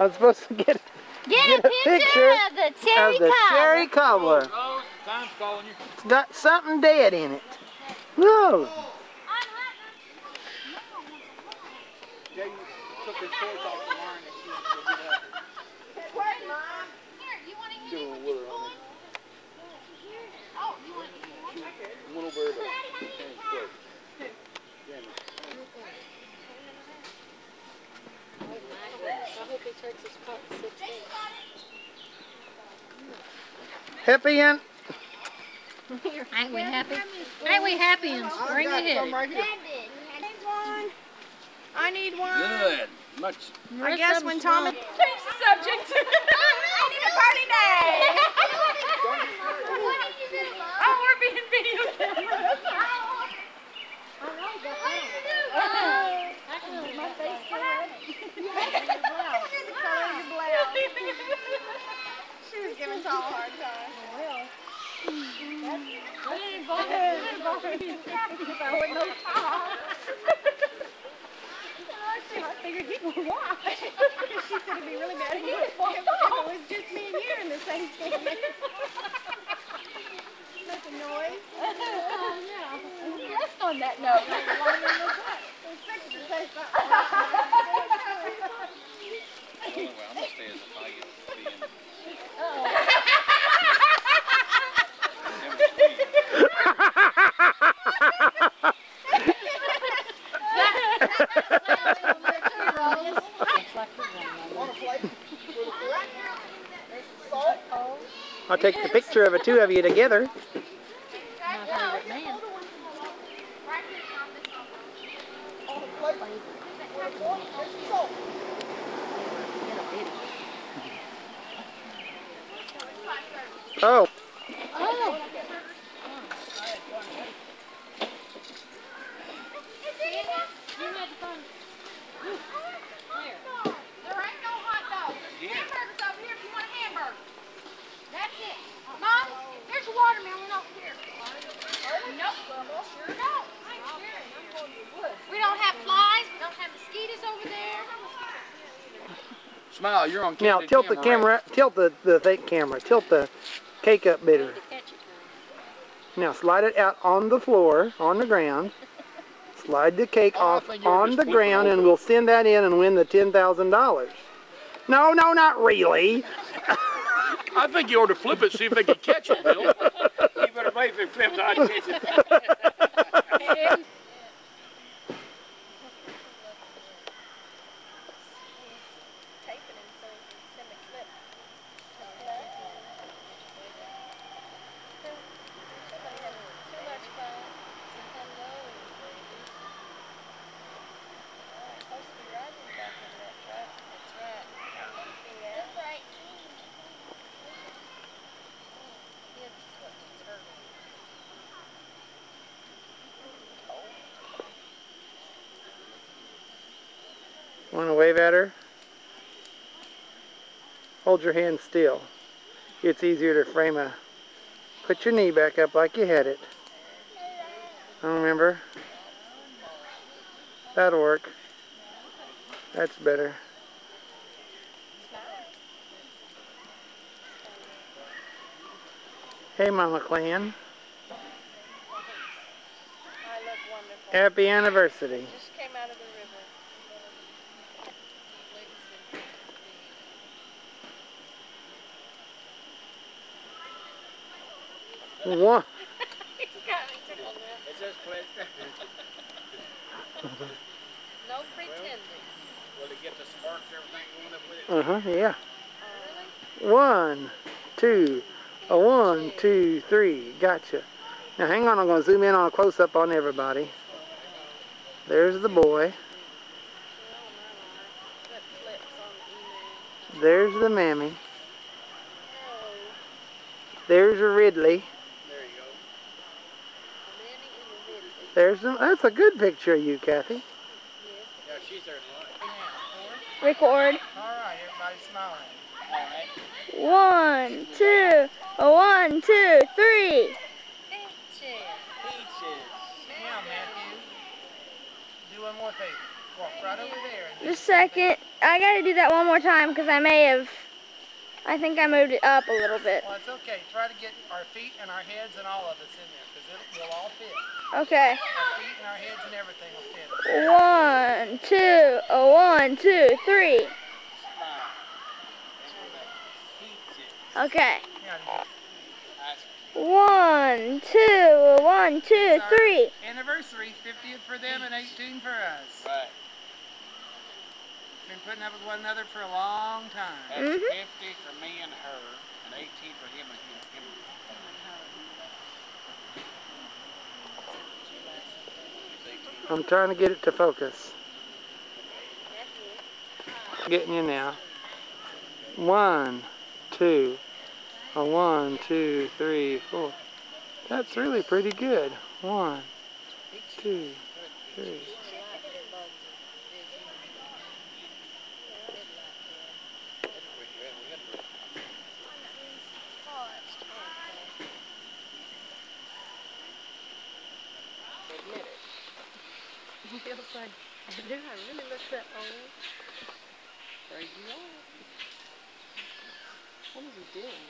I'm supposed to get a picture of the cherry cobbler. Oh, time's calling you. It's got something dead in it. No. Jay took his toys off the line and she wants to go get up. Give him a willer on it. She went over to Kenny's place. Damn it. I hope he takes his pot 6 days. Happy and Ain't we happy? Ain't we happy in spring ahead? Right here. I need one. Good. Much. I guess when Thomas change the subject. I need a party day. Oh, we're being video cameras. My face so She was giving Tom a hard time. I figured he would watch. She's going to be really mad if it was just me and you in the same thing. Make a noise. Left on that note. It's fixing to say something. Oh, well, I'm going to stay as if I get to be in. I'll take the picture of the two of you together. My favorite man. Oh. Oh. There ain't no hot dogs. There's hamburgers over here if you want a hamburger. That's it. Mom, here's a watermelon over here. Nope. Sure don't. We don't have flies. We don't have mosquitoes over there. Smile, you're on Now candid tilt the camera, tilt the fake camera, tilt the cake up better. Now slide it out on the floor, on the ground. Slide the cake off on the ground and we'll send that in and win the $10,000. No, not really. I think you ought to flip it, see if they can catch it, Bill. You better wait if it flips, I'd catch it. Want to wave at her? Hold your hand still. It's easier to frame a... Put your knee back up like you had it. I don't remember. That'll work. That's better. Hey, Mama Clan. Happy anniversary. Just came out of the river. One. No pretending. Will it get the sparks, everything going up with it? Yeah. 1, 2. 1, 2, 3. Gotcha. Now hang on, I'm going to zoom in on a close-up on everybody. There's the boy. There's the mammy. There's Ridley. There you go. There's them. That's a good picture of you, Kathy. Yeah, she's there. Record. Alright, everybody's smiling. 1, 2, 1, 2, 3. Peaches. Now, Matthew. Do one more thing. Walk right over there. And Just a second. I gotta do that one more time because I think I moved it up a little bit. Well, it's okay. Try to get our feet and our heads and all of us in there because we'll all fit. Okay. Our feet and our heads and everything will fit. 1, 2, 1, 2, 3. Okay. Yeah. 1, 2, 1, 2, 3. Anniversary, 50th for them and 18 for us. Right. Been putting up with one another for a long time. That's 50 for me and her, and 18 for him and him. I'm trying to get it to focus. Getting you now. 1, 2. 1, 2, 3, 4. That's really pretty good. 1, 2, 3. He feels like, do I really look that old? Crazy old. What is he doing?